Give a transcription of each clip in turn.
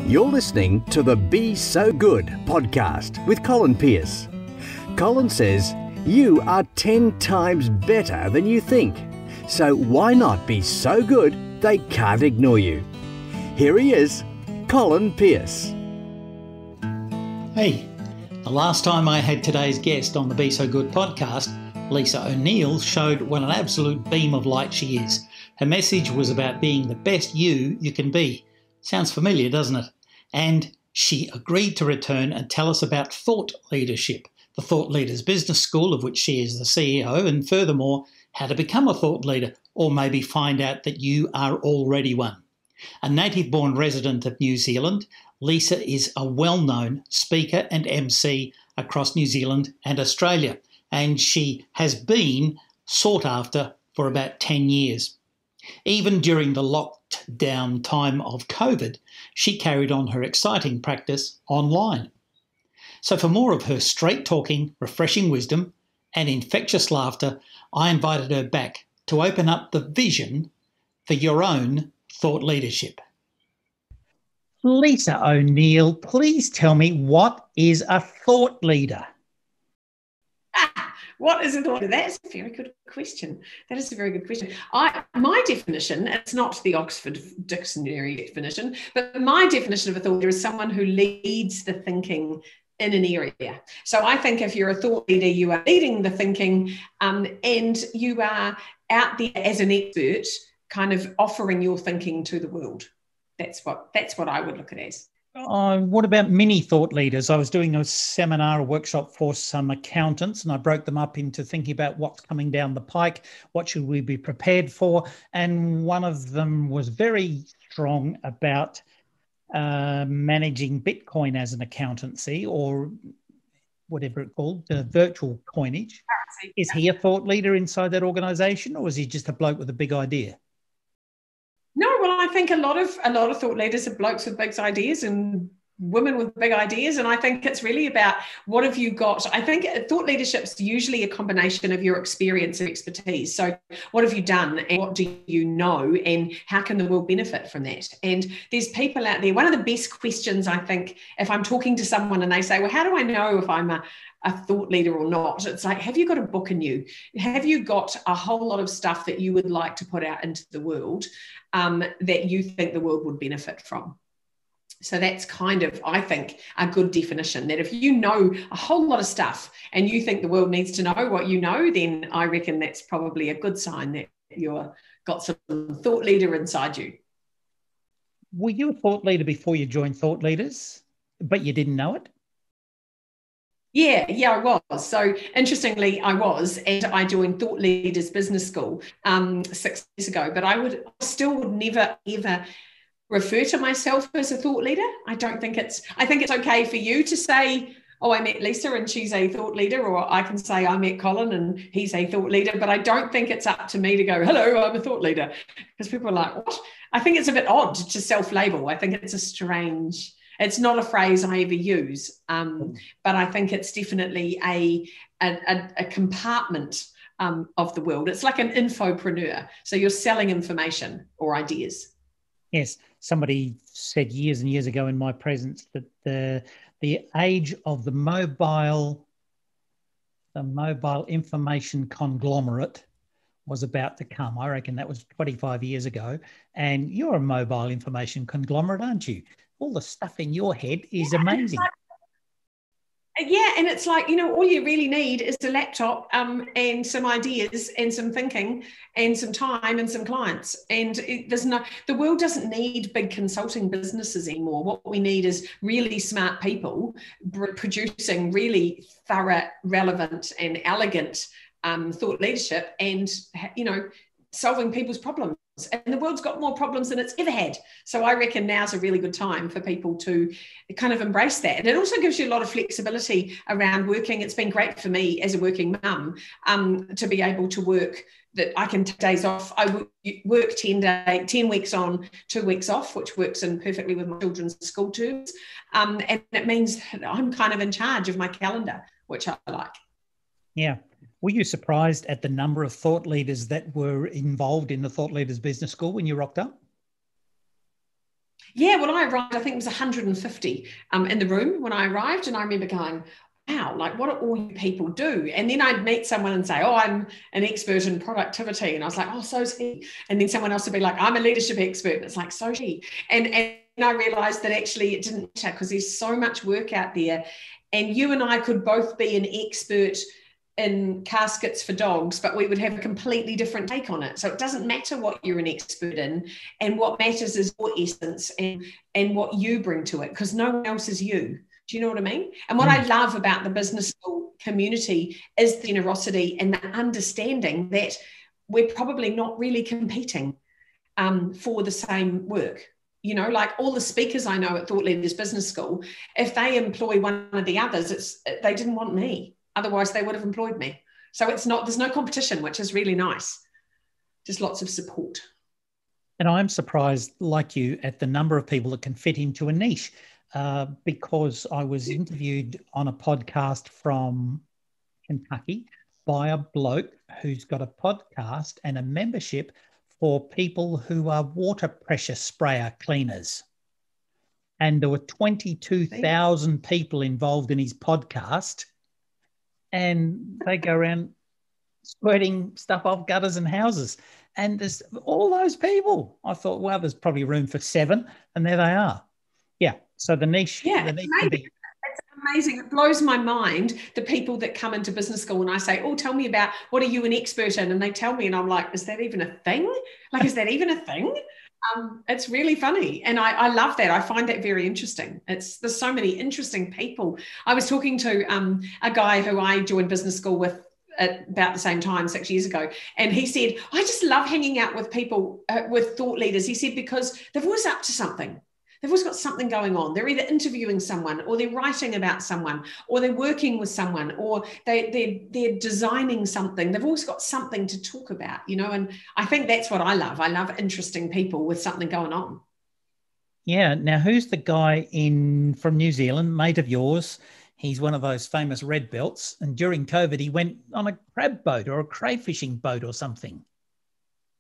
You're listening to the Be So Good podcast with Colin Pearce. Colin says you are 10 times better than you think. So why not be so good they can't ignore you? Here he is, Colin Pearce. Hey, the last time I had today's guest on the Be So Good podcast, Lisa O'Neill showed what an absolute beam of light she is. Her message was about being the best you can be. Sounds familiar, doesn't it? And she agreed to return and tell us about thought leadership, the Thought Leaders Business School, of which she is the CEO, and furthermore, how to become a thought leader, or maybe find out that you are already one. A native-born resident of New Zealand, Lisa is a well-known speaker and MC across New Zealand and Australia, and she has been sought after for about 10 years. Even during the lockdown time of COVID, she carried on her exciting practice online. So for more of her straight-talking, refreshing wisdom and infectious laughter, I invited her back to open up the vision for your own thought leadership. Lisa O'Neill, please tell me, what is a thought leader? What is a thought leader? That's a very good question. That is a very good question. My definition, it's not the Oxford Dictionary definition, but my definition of a thought leader is someone who leads the thinking in an area. So I think if you're a thought leader, you are leading the thinking, and you are out there as an expert, kind of offering your thinking to the world. That's what I would look at as. What about mini thought leaders? I was doing a seminar, a workshop for some accountants, and I broke them up into thinking about what's coming down the pike, what should we be prepared for, and one of them was very strong about managing Bitcoin as an accountancy, or whatever it's called, the virtual coinage. Is he a thought leader inside that organisation, or is he just a bloke with a big idea? No, well, I think a lot of thought leaders are blokes with big ideas and women with big ideas. And I think it's really about what have you got. I think thought leadership is usually a combination of your experience and expertise. So what have you done and what do you know and how can the world benefit from that? And there's people out there. One of the best questions, I think, if I'm talking to someone and they say, well, how do I know if I'm a thought leader or not? It's like, have you got a book in you? Have you got a whole lot of stuff that you would like to put out into the world that you think the world would benefit from? So that's kind of, I think, a good definition, that if you know a whole lot of stuff and you think the world needs to know what you know, then I reckon that's probably a good sign that you've got some thought leader inside you. Were you a thought leader before you joined Thought Leaders, but you didn't know it? Yeah, I was. So interestingly, I was, and I joined Thought Leaders Business School 6 years ago, but I still would never, ever refer to myself as a thought leader. I think it's okay for you to say, oh, I met Lisa and she's a thought leader, or I can say I met Colin and he's a thought leader, but I don't think it's up to me to go, hello, I'm a thought leader, because people are like, what? I think it's a bit odd to self-label. I think it's not a phrase I ever use, but I think it's definitely a compartment of the world. It's like an infopreneur. So you're selling information or ideas. Yes, somebody said years and years ago in my presence that the age of the mobile information conglomerate was about to come. I reckon that was 25 years ago. And you're a mobile information conglomerate, aren't you? All the stuff in your head is amazing. And it's like, all you really need is a laptop and some ideas and some thinking and some time and some clients. And the world doesn't need big consulting businesses anymore. What we need is really smart people producing really thorough, relevant and elegant thought leadership and, solving people's problems. And the world's got more problems than it's ever had. So I reckon now's a really good time for people to kind of embrace that. And it also gives you a lot of flexibility around working. It's been great for me as a working mum to be able to work, that I can take days off. I work 10 weeks on, 2 weeks off, which works in perfectly with my children's school terms. And it means that I'm kind of in charge of my calendar, which I like. Yeah. Were you surprised at the number of thought leaders that were involved in the Thought Leaders Business School when you rocked up? Yeah, when I arrived, I think it was 150 in the room when I arrived. And I remember going, wow, like what do all you people do? And then I'd meet someone and say, oh, I'm an expert in productivity. And I was like, oh, so's he. And then someone else would be like, I'm a leadership expert. And it's like, so's she. And I realized that actually it didn't matter because there's so much work out there. And you and I could both be an expert in caskets for dogs, but we would have a completely different take on it. So it doesn't matter what you're an expert in, and what matters is your essence and what you bring to it, because no one else is you. Do you know what I mean? And what I love about the business school community is the generosity and the understanding that we're probably not really competing for the same work. You know, like all the speakers I know at Thought Leaders Business School, if they employ one of the others, they didn't want me. Otherwise, they would have employed me. So there's no competition, which is really nice. Just lots of support. And I'm surprised, like you, at the number of people that can fit into a niche, because I was interviewed on a podcast from Kentucky by a bloke who's got a podcast and a membership for people who are water pressure sprayer cleaners. And there were 22,000 people involved in his podcast. And they go around squirting stuff off gutters and houses. And there's all those people. I thought, well, there's probably room for 7. And there they are. Yeah. So the niche. Yeah, the niche can be. It's amazing. It blows my mind, the people that come into business school and I say, oh, tell me about, what are you an expert in? And they tell me, and I'm like, is that even a thing? Like, is that even a thing? It's really funny. And I love that. I find that very interesting. There's so many interesting people. I was talking to a guy who I joined business school with at about the same time 6 years ago. And he said, I just love hanging out with people, with thought leaders. He said, because they're always up to something. They've always got something going on. They're either interviewing someone, or they're writing about someone, or they're working with someone, or they're designing something. They've always got something to talk about, you know, and I think that's what I love. I love interesting people with something going on. Yeah. Now, who's the guy from New Zealand, mate of yours? He's one of those famous red belts. And during COVID, he went on a crab boat or a crayfishing boat or something.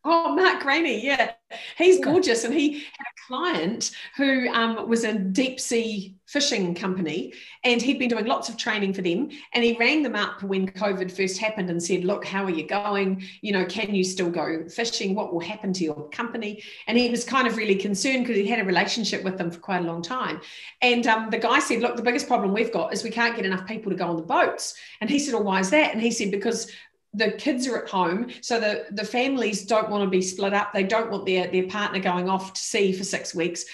Oh, Mark Graney, yeah. He's gorgeous. And he had a client who was a deep sea fishing company, and he'd been doing lots of training for them. And he rang them up when COVID first happened and said, look, how are you going? You know, can you still go fishing? What will happen to your company? And he was kind of really concerned because he had a relationship with them for quite a long time. And the guy said, look, the biggest problem we've got is we can't get enough people to go on the boats. And he said, well, why is that? And he said, because the kids are at home, so the families don't want to be split up. They don't want their partner going off to sea for 6 weeks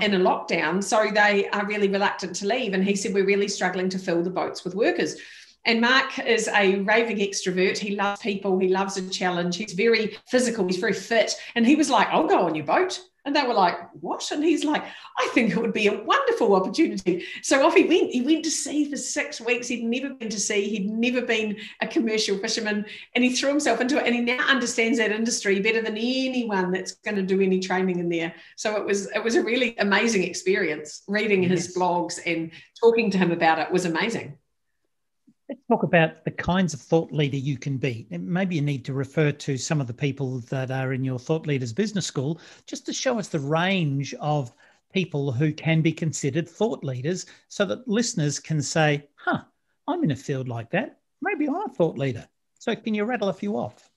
in a lockdown, so they are really reluctant to leave. And he said, we're really struggling to fill the boats with workers. And Mark is a raving extrovert. He loves people. He loves a challenge. He's very physical. He's very fit. And he was like, I'll go on your boat. And they were like, what? And he's like, I think it would be a wonderful opportunity. So off he went. He went to sea for 6 weeks. He'd never been to sea. He'd never been a commercial fisherman. And he threw himself into it. And he now understands that industry better than anyone that's going to do any training in there. So it was a really amazing experience. Reading his blogs and talking to him about it was amazing. Let's talk about the kinds of thought leader you can be. And maybe you need to refer to some of the people that are in your Thought Leaders Business School, just to show us the range of people who can be considered thought leaders, so that listeners can say, I'm in a field like that. Maybe I'm a thought leader. So can you rattle a few off?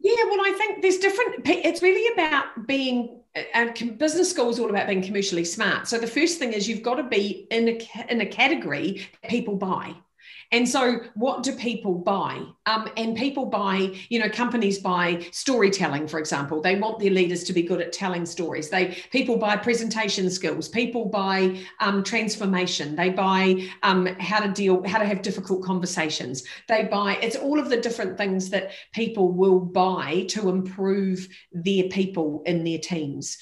Yeah, well, I think there's different, it's really about being, business school is all about being commercially smart. So the first thing is you've got to be in a category that people buy. And so what do people buy? And people buy, companies buy storytelling, for example. They want their leaders to be good at telling stories. People buy presentation skills. People buy transformation. They buy how to have difficult conversations. It's all of the different things that people will buy to improve their people in their teams.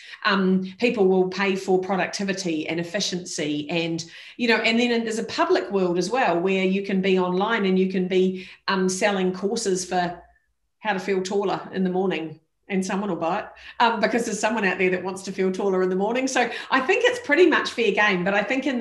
People will pay for productivity and efficiency, and then there's a public world as well, where you can be online and you can be selling courses for how to feel taller in the morning, and someone will buy it because there's someone out there that wants to feel taller in the morning. So I think it's pretty much fair game. But I think in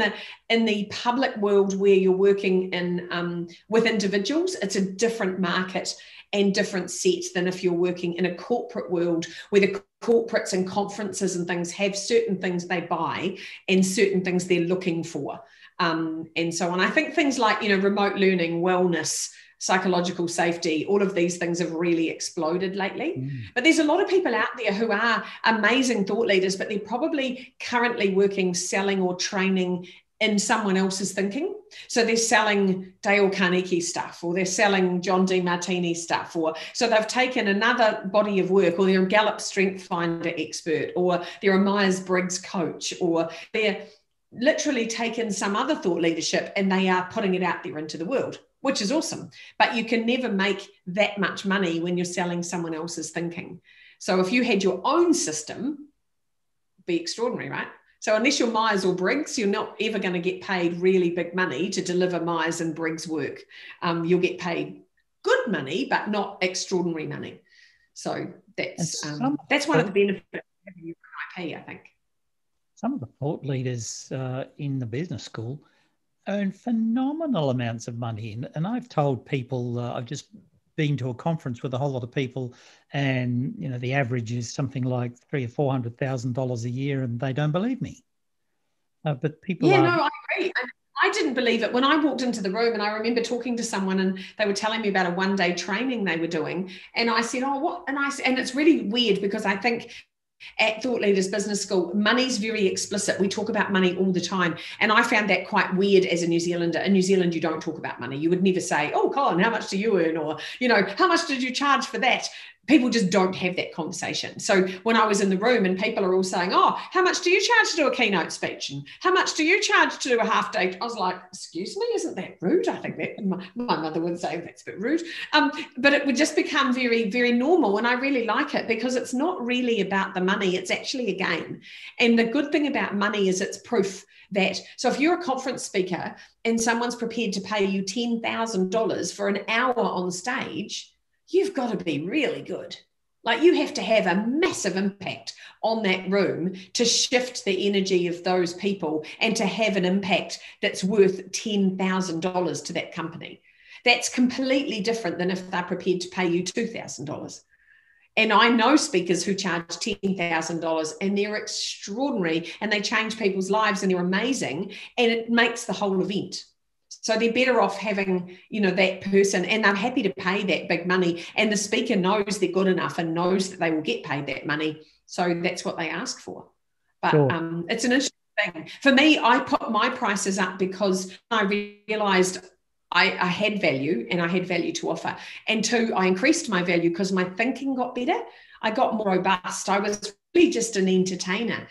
the public world where you're working in with individuals, it's a different market. and different set than if you're working in a corporate world where the corporates and conferences and things have certain things they buy and certain things they're looking for. And so on. I think things like, remote learning, wellness, psychological safety, all of these things have really exploded lately. But there's a lot of people out there who are amazing thought leaders, but they're probably currently working, selling or training in someone else's thinking. So they're selling Dale Carnegie stuff, or they're selling John D. Martini stuff, or so they've taken another body of work, or they're a Gallup Strength Finder expert, or they're a Meyers Briggs coach, or they're literally taken some other thought leadership and they are putting it out there into the world, which is awesome. But you can never make that much money when you're selling someone else's thinking. So if you had your own system, it'd be extraordinary, right? So unless you're Myers or Briggs, you're not ever going to get paid really big money to deliver Myers and Briggs work. You'll get paid good money, but not extraordinary money. So that's one of the benefits of having your own IP, I think. Some of the thought leaders in the business school earn phenomenal amounts of money. And I've told people, I've just been to a conference with a whole lot of people, and the average is something like $300,000 or $400,000 a year, and they don't believe me. But people I agree. I didn't believe it when I walked into the room, and I remember talking to someone and they were telling me about a one-day training they were doing. And I said, oh, what? And it's really weird because I think at Thought Leaders Business School, money's very explicit. We talk about money all the time. And I found that quite weird as a New Zealander. In New Zealand, you don't talk about money. You would never say, oh, Colin, how much do you earn? Or, how much did you charge for that? People just don't have that conversation. So when I was in the room and people are all saying, oh, how much do you charge to do a keynote speech? And how much do you charge to do a half day? I was like, excuse me, isn't that rude? I think that my mother would say that's a bit rude. But it would just become very, very normal. And I really like it because it's not really about the money. It's actually a game. And the good thing about money is it's proof that, so if you're a conference speaker and someone's prepared to pay you $10,000 for an hour on stage, you've got to be really good. Like you have to have a massive impact on that room to shift the energy of those people and to have an impact that's worth $10,000 to that company. That's completely different than if they're prepared to pay you $2,000. And I know speakers who charge $10,000 and they're extraordinary and they change people's lives and they're amazing and it makes the whole event. So they're better off having, that person, and they're happy to pay that big money. And the speaker knows they're good enough and knows that they will get paid that money. So that's what they ask for. But sure. It's an interesting thing. For me, I put my prices up because I realized I had value and I had value to offer. And two, I increased my value because my thinking got better. I got more robust. I was really just an entertainer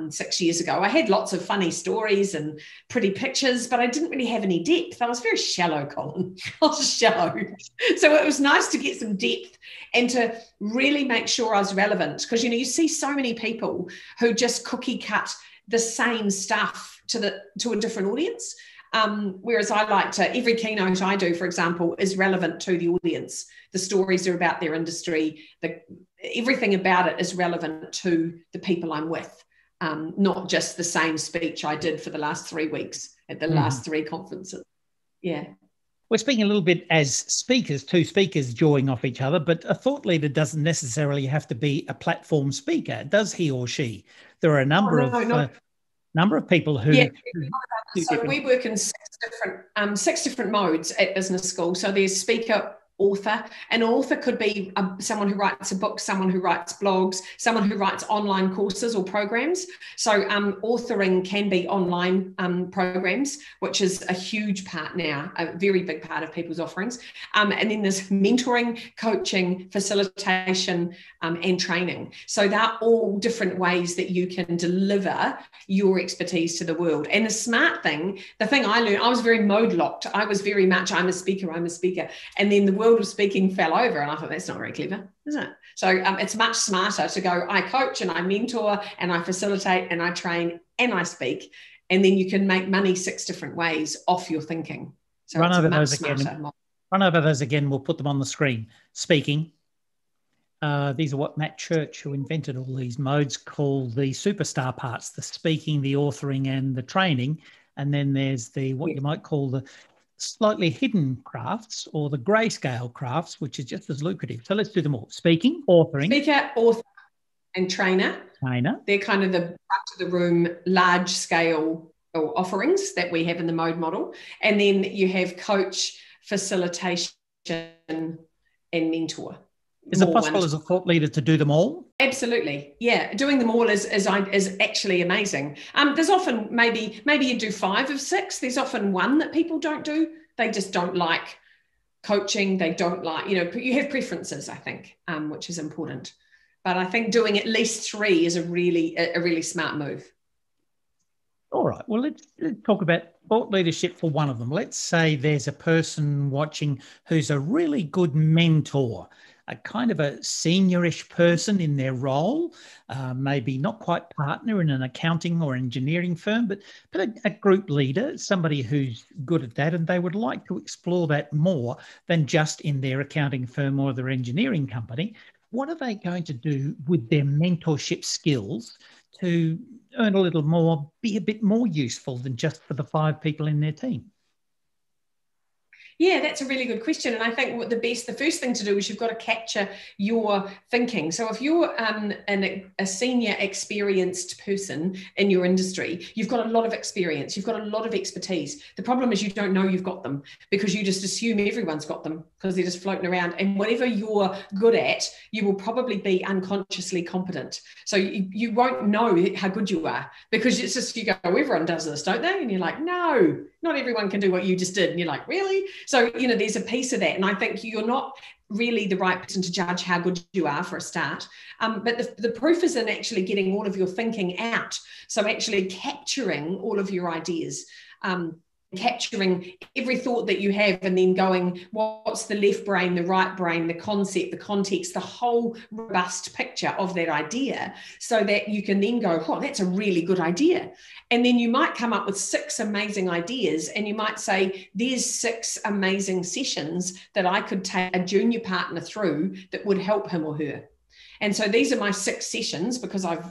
6 years ago. I had lots of funny stories and pretty pictures, but I didn't really have any depth. I was very shallow, Colin. I was shallow. So it was nice to get some depth and to really make sure I was relevant because, you see so many people who just cookie cut the same stuff to a different audience. Whereas I like to, every keynote I do, for example, is relevant to the audience. The stories are about their industry. Everything about it is relevant to the people I'm with, not just the same speech I did for the last 3 weeks at the last 3 conferences. Yeah. We're speaking a little bit as speakers, 2 speakers jawing off each other, but a thought leader doesn't necessarily have to be a platform speaker, does he or she? There are a number of people who... Yeah. So we work in 6 different modes at business school. So there's speaker, author. An author could be someone who writes a book, someone who writes blogs, someone who writes online courses or programs. So authoring can be online programs, which is a huge part now, a very big part of people's offerings. And then there's mentoring, coaching, facilitation, and training. So they're all different ways that you can deliver your expertise to the world. And the smart thing, the thing I learned, I was very mode locked. I was very much, I'm a speaker. And then the world of speaking fell over and I thought, that's not very clever, is it? So it's much smarter to go, I coach and I mentor and I facilitate and I train and I speak. And then you can make money 6 different ways off your thinking. So run over those again. We'll put them on the screen. Speaking. These are what Matt Church, who invented all these modes, called the superstar parts, the speaking, the authoring and the training. And then there's what you might call slightly hidden crafts or the grayscale crafts, which is just as lucrative. So let's do them all. Speaking, authoring. Speaker, author, and trainer. They're kind of the front of the room, large scale offerings that we have in the mode model. And then you have coach, facilitation, and mentor. Is it possible as a thought leader to do them all? Absolutely. Yeah. Doing them all is actually amazing. There's often maybe you do 5 of 6. There's often one that people don't do. They just don't like coaching. They don't like, you have preferences, I think, which is important. But I think doing at least 3 is a really smart move. All right. Well, let's talk about thought leadership for one of them. Let's say there's a person watching who's a really good mentor, a kind of a seniorish person in their role, maybe not quite partner in an accounting or engineering firm, but a group leader, somebody who's good at that, and they would like to explore that more than just in their accounting firm or their engineering company. What are they going to do with their mentorship skills to earn a little more, be a bit more useful than just for the 5 people in their team? Yeah, that's a really good question. And I think the first thing to do is you've got to capture your thinking. So if you're a senior experienced person in your industry, you've got a lot of experience, you've got a lot of expertise. The problem is you don't know you've got them because you just assume everyone's got them because they're just floating around. And whatever you're good at, you will probably be unconsciously competent. So you won't know how good you are because it's just, you go, oh, everyone does this, don't they? And you're like, no, not everyone can do what you just did. And you're like, really? So, there's a piece of that. And I think you're not really the right person to judge how good you are for a start. But the proof is in actually getting all of your thinking out. So actually capturing all of your ideas, capturing every thought that you have and then going, what's the left brain, the right brain, the concept, the context, the whole robust picture of that idea so that you can then go, oh, that's a really good idea. And then you might come up with 6 amazing ideas and you might say, there's 6 amazing sessions that I could take a junior partner through that would help him or her. And so these are my 6 sessions because I've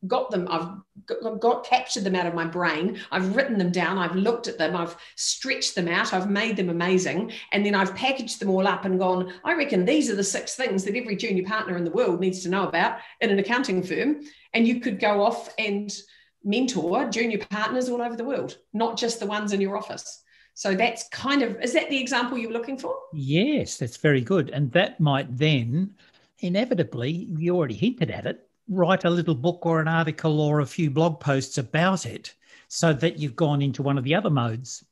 got them, I've captured them out of my brain, I've written them down, I've looked at them, I've stretched them out, I've made them amazing, and then I've packaged them all up and gone, I reckon these are the 6 things that every junior partner in the world needs to know about in an accounting firm. And you could go off and mentor junior partners all over the world, not just the ones in your office. So that's is that the example you were looking for? Yes, that's very good. And that might then inevitably, you already hinted at it, write a little book or an article or a few blog posts about it so that you've gone into one of the other modes.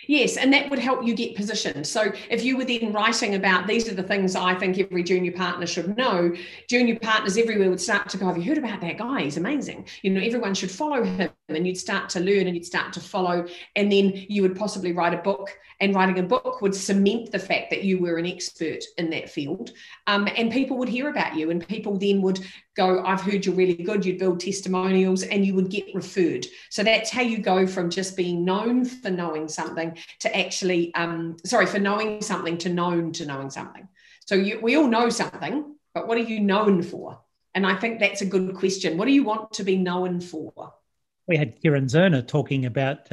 Yes, and that would help you get positioned. So if you were then writing about these are the things I think every junior partner should know, junior partners everywhere would start to go, have you heard about that guy? He's amazing. Everyone should follow him. And you'd start to learn and you'd start to follow. And then you would possibly write a book, and writing a book would cement the fact that you were an expert in that field. And people would hear about you, and people then would go, I've heard you're really good. You'd build testimonials and you would get referred. So that's how you go from just being known for knowing something to actually, for knowing something to known to knowing something. So we all know something, but what are you known for? And I think that's a good question. What do you want to be known for? We had Kieran Zerner talking about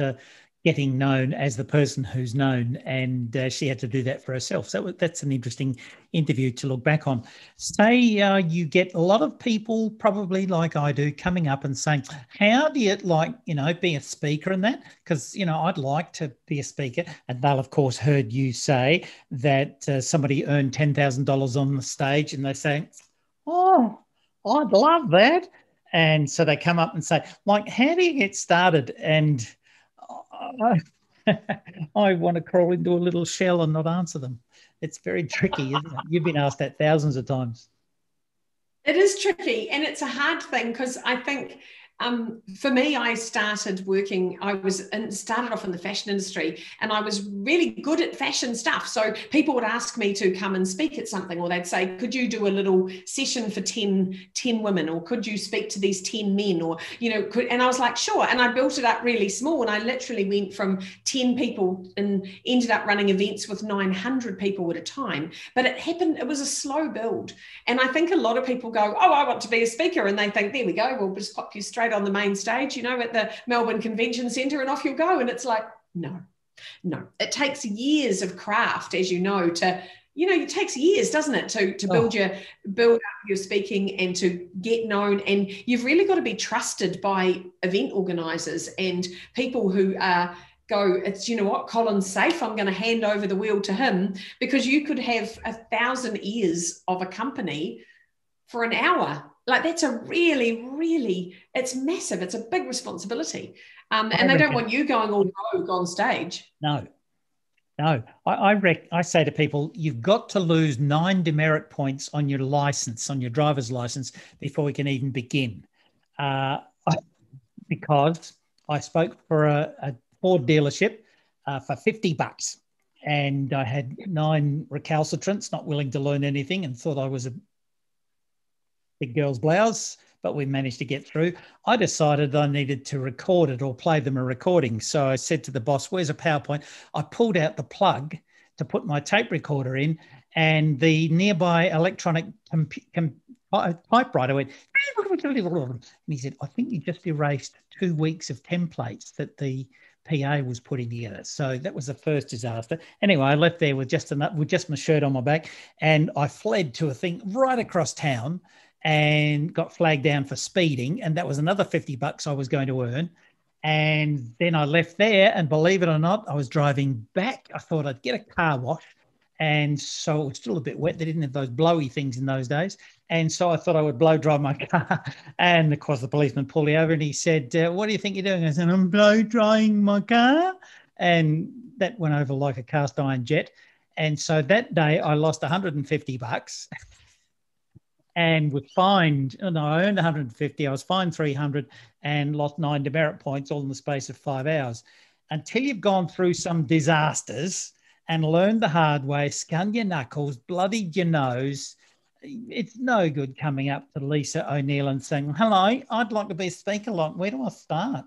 getting known as the person who's known, and she had to do that for herself. So that's an interesting interview to look back on. Say you get a lot of people, probably like I do, coming up and saying, how do you be a speaker and that? Because, I'd like to be a speaker. And they'll, of course, heard you say that somebody earned $10,000 on the stage, and they say, oh, I'd love that. And so they come up and say, how do you get started? And I want to crawl into a little shell and not answer them. It's very tricky, isn't it? You've been asked that thousands of times. It is tricky, and it's a hard thing because I think for me, I started working, started off in the fashion industry, and I was really good at fashion stuff. So people would ask me to come and speak at something, or they'd say, could you do a little session for 10 women, or could you speak to these 10 men, or, and I was like, sure. And I built it up really small, and I literally went from 10 people and ended up running events with 900 people at a time. But it was a slow build. And I think a lot of people go, oh, I want to be a speaker. And they think, there we go, we'll just pop you straight on the main stage, at the Melbourne Convention Centre, and off you'll go. And it's like, no. No, it takes years of craft, as you know, it takes years, doesn't it, to build up your speaking and to get known. And you've really got to be trusted by event organisers and people who it's, you know what, Colin's safe, I'm going to hand over the wheel to him, because you could have 1,000 ears of a company for an hour. Like, that's a really, really, it's massive. It's a big responsibility. And they don't want you going all rogue on stage. No. I say to people, you've got to lose 9 demerit points on your license, on your driver's license, before we can even begin. Because I spoke for a Ford dealership for $50, and I had 9 recalcitrants not willing to learn anything and thought I was a big girl's blouse, but we managed to get through. I decided I needed to record it or play them a recording. So I said to the boss, where's a PowerPoint? I pulled out the plug to put my tape recorder in, and the nearby electronic typewriter went, and he said, I think you just erased 2 weeks of templates that the PA was putting together. So that was the first disaster. Anyway, I left there with just my shirt on my back, and I fled to a thing right across town and got flagged down for speeding. And that was another $50 I was going to earn. And then I left there, and believe it or not, I was driving back. I thought I'd get a car wash. And so it was still a bit wet. They didn't have those blowy things in those days. And so I thought I would blow dry my car. And of course, the policeman pulled me over and he said, what do you think you're doing? I said, I'm blow drying my car. And that went over like a cast iron jet. And so that day I lost $150 and was fined. Oh, no, I earned 150. I was fined 300 and lost 9 demerit points all in the space of 5 hours. Until you've gone through some disasters and learned the hard way, scun your knuckles, bloodied your nose, it's no good coming up to Lisa O'Neill and saying, hello, I'd like to be a speaker. Like, where do I start?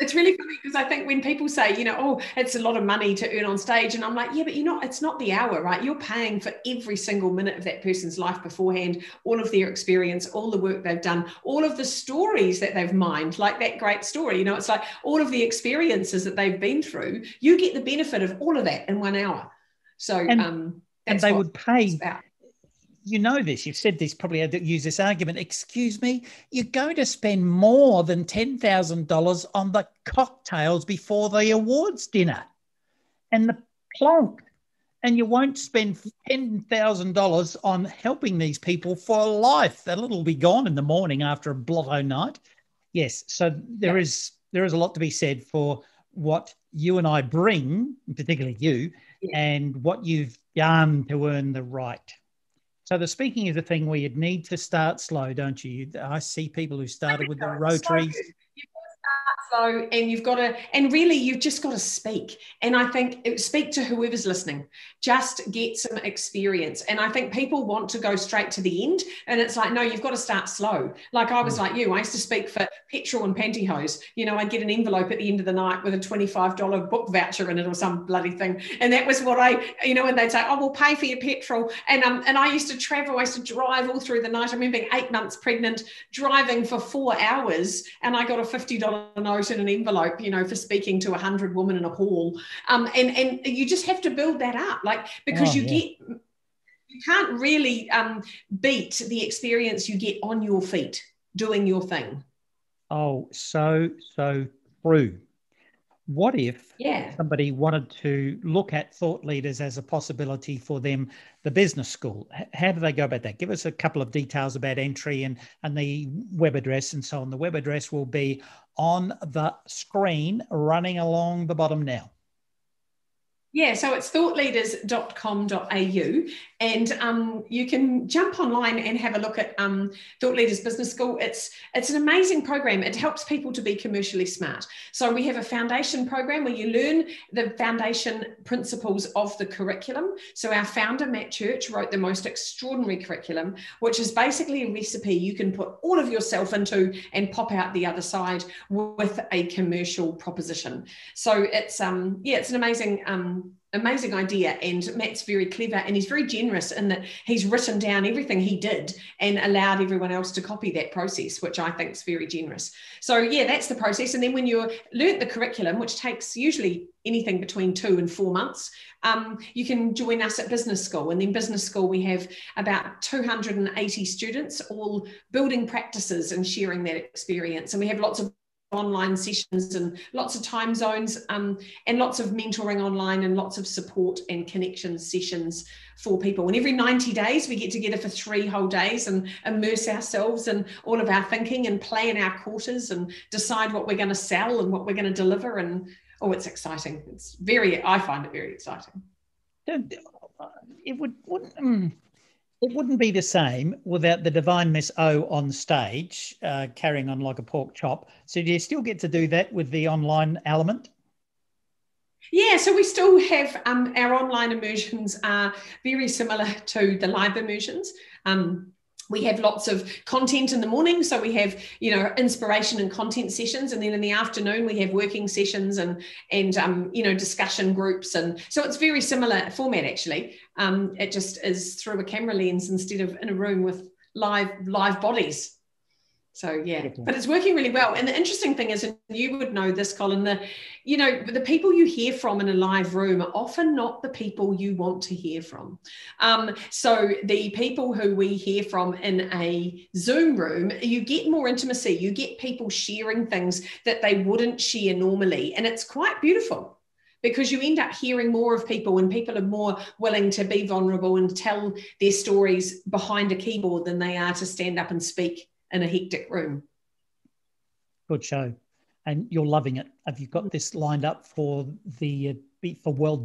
It's really funny because I think when people say, it's a lot of money to earn on stage, and I'm like, yeah, but it's not the hour, right? You're paying for every single minute of that person's life beforehand, all of their experience, all the work they've done, all of the stories that they've mined, like that great story, it's like all of the experiences that they've been through. You get the benefit of all of that in 1 hour. So, and they would pay. You know this, you've said this, probably had to use this argument. Excuse me, you're going to spend more than $10,000 on the cocktails before the awards dinner and the plonk, and you won't spend $10,000 on helping these people for life. That little will be gone in the morning after a blotto night. Yes, so there is a lot to be said for what you and I bring, particularly you, and what you've done to earn the right. So the speaking is a thing where you'd need to start slow, don't you? I see people who started with the rotaries. You've got to start slow, and really you've just got to speak. And I think speak to whoever's listening, just get some experience. And I think people want to go straight to the end. And it's like, no, you've got to start slow. Like I was like you, I used to speak for petrol and pantyhose. I'd get an envelope at the end of the night with a $25 book voucher in it or some bloody thing. And that was what and they'd say, oh, we'll pay for your petrol. And I used to travel, I used to drive all through the night. I remember being 8 months pregnant, driving for 4 hours, and I got a $50 note in an envelope, for speaking to 100 women in a hall. And you just have to build that up, because you can't really beat the experience you get on your feet doing your thing. Oh, so true. What if somebody wanted to look at thought leaders as a possibility for them, the business school? How do they go about that? Give us a couple of details about entry and the web address and so on. The web address will be on the screen running along the bottom now. Yeah, so it's thoughtleaders.com.au, and you can jump online and have a look at Thought Leaders Business School. It's an amazing program. It helps people to be commercially smart. So we have a foundation program where you learn the foundation principles of the curriculum. So our founder, Matt Church, wrote the most extraordinary curriculum, which is basically a recipe you can put all of yourself into and pop out the other side with a commercial proposition. So it's an amazing amazing idea, and Matt's very clever, and he's very generous in that he's written down everything he did and allowed everyone else to copy that process, which I think is very generous. So yeah, that's the process. And then when you've learnt the curriculum, which takes usually anything between 2 and 4 months, you can join us at business school. And then business school, we have about 280 students all building practices and sharing that experience. And we have lots of online sessions and lots of time zones, and lots of mentoring online, and lots of support and connection sessions for people. And every 90 days we get together for 3 whole days and immerse ourselves in all of our thinking and plan our quarters and decide what we're going to sell and what we're going to deliver. And it's exciting. I find it very exciting. It wouldn't be the same without the divine Miss O on stage, carrying on like a pork chop. So do you still get to do that with the online element? Yeah, so we still have our online immersions are very similar to the live immersions. We have lots of content in the morning. So we have, inspiration and content sessions. And then in the afternoon, we have working sessions and discussion groups. And so it's very similar format, actually. It just is through a camera lens instead of in a room with live bodies. So, yeah, but it's working really well. And the interesting thing is, and you would know this, Colin, the people you hear from in a live room are often not the people you want to hear from. So the people who we hear from in a Zoom room, you get more intimacy. You get people sharing things that they wouldn't share normally. And it's quite beautiful, because you end up hearing more of people, and people are more willing to be vulnerable and tell their stories behind a keyboard than they are to stand up and speak in a hectic room. Good show. And you're loving it. Have you got this lined up for world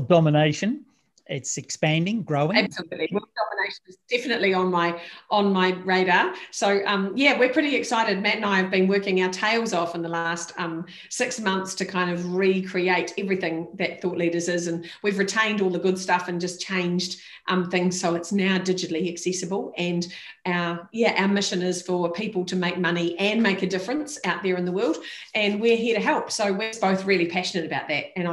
domination? It's expanding, growing. Absolutely. World domination is definitely on my radar. So we're pretty excited. Matt and I have been working our tails off in the last 6 months to kind of recreate everything that Thought Leaders is. And we've retained all the good stuff and just changed things so it's now digitally accessible. And our mission is for people to make money and make a difference out there in the world. And we're here to help. So we're both really passionate about that. And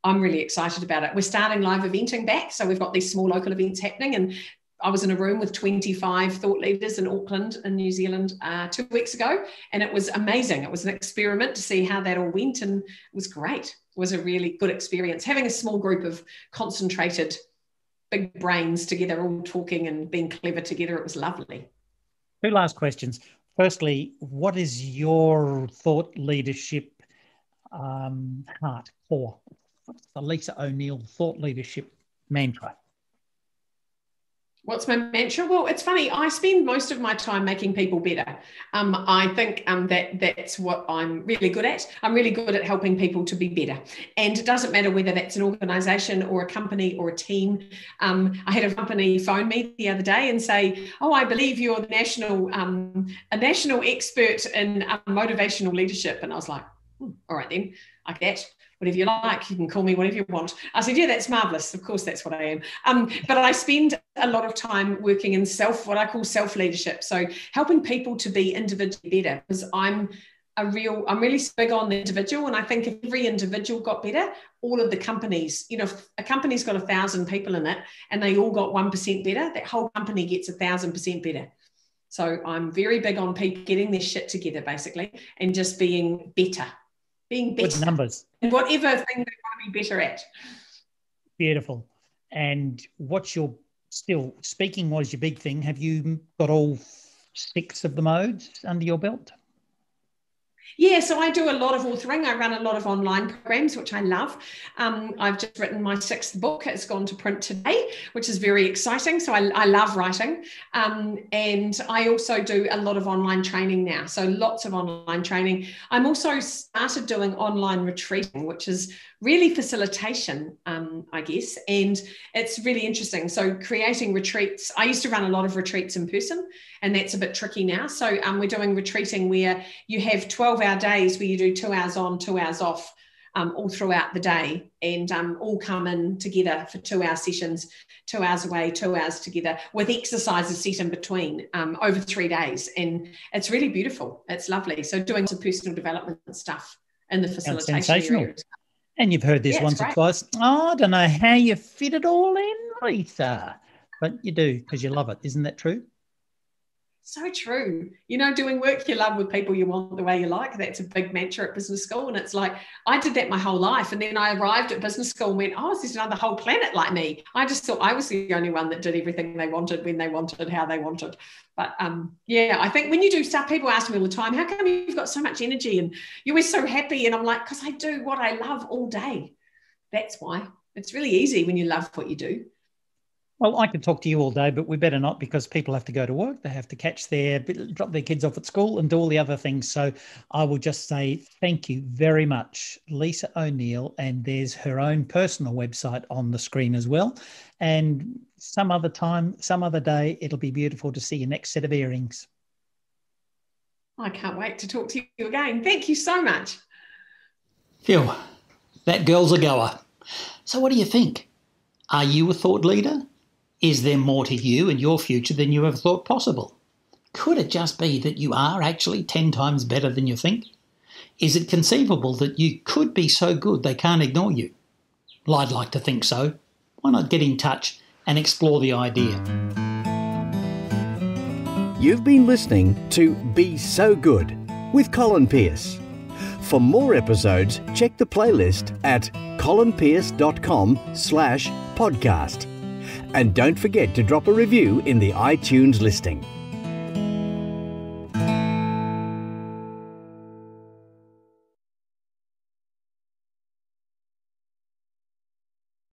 I'm really excited about it. We're starting live eventing back. So we've got these small local events happening. And I was in a room with 25 thought leaders in Auckland in New Zealand 2 weeks ago. And it was amazing. It was an experiment to see how that all went. And it was great. It was a really good experience. Having a small group of concentrated big brains together, all talking and being clever together. It was lovely. 2 last questions. Firstly, what is your thought leadership heart for? What's the Lisa O'Neill thought leadership mantra? What's my mantra? Well, it's funny. I spend most of my time making people better. I think that's what I'm really good at. I'm really good at helping people to be better. And it doesn't matter whether that's an organisation or a company or a team. I had a company phone me the other day and say, "Oh, I believe you're a national expert in motivational leadership." And I was like, all right then, I get that. Whatever you like, you can call me whatever you want. I said, yeah, that's marvellous. Of course, that's what I am. But I spend a lot of time working in what I call self-leadership. So helping people to be individually better, because I'm really big on the individual. And I think if every individual got better, all of the companies, if a company's got 1,000 people in it and they all got 1% better, that whole company gets 1,000% better. So I'm very big on people getting their shit together, basically, and just being better. With numbers. And whatever thing they want to be better at. Beautiful. And speaking was your big thing. Have you got all 6 of the modes under your belt? Yeah, so I do a lot of authoring. I run a lot of online programs, which I love. I've just written my 6th book. It's gone to print today, which is very exciting. So I love writing. And I also do a lot of online training now. So lots of online training. I'm also started doing online retreating, which is really facilitation, I guess. And it's really interesting. So creating retreats. I used to run a lot of retreats in person, and that's a bit tricky now. So we're doing retreating where you have 12-hour days where you do 2 hours on, 2 hours off all throughout the day, and all come in together for 2-hour sessions, 2 hours away, 2 hours together, with exercises set in between over 3 days. And it's really beautiful. It's lovely. So doing some personal development stuff in the facilitation area. And you've heard this Yeah, once or great. twice. Oh, I don't know how you fit it all in, Lisa. But you do because you love it. Isn't that true? So true. Doing work you love with people you want the way you like, that's a big mantra at business school. And it's like, I did that my whole life. And then I arrived at business school and went, oh, there's another whole planet like me. I just thought I was the only one that did everything they wanted, when they wanted, how they wanted. But I think when you do stuff, people ask me all the time, how come you've got so much energy and you're always so happy? And I'm like, because I do what I love all day. That's why. It's really easy when you love what you do. Well, I could talk to you all day, but we better not, because people have to go to work. They have to drop their kids off at school and do all the other things. So I will just say thank you very much, Lisa O'Neill. And there's her own personal website on the screen as well. And some other time, some other day, it'll be beautiful to see your next set of earrings. I can't wait to talk to you again. Thank you so much. Phew, that girl's a goer. So what do you think? Are you a thought leader? Is there more to you and your future than you ever thought possible? Could it just be that you are actually 10 times better than you think? Is it conceivable that you could be so good they can't ignore you? Well, I'd like to think so. Why not get in touch and explore the idea? You've been listening to Be So Good with Colin Pierce. For more episodes, check the playlist at colinpierce.com/podcast. And don't forget to drop a review in the iTunes listing.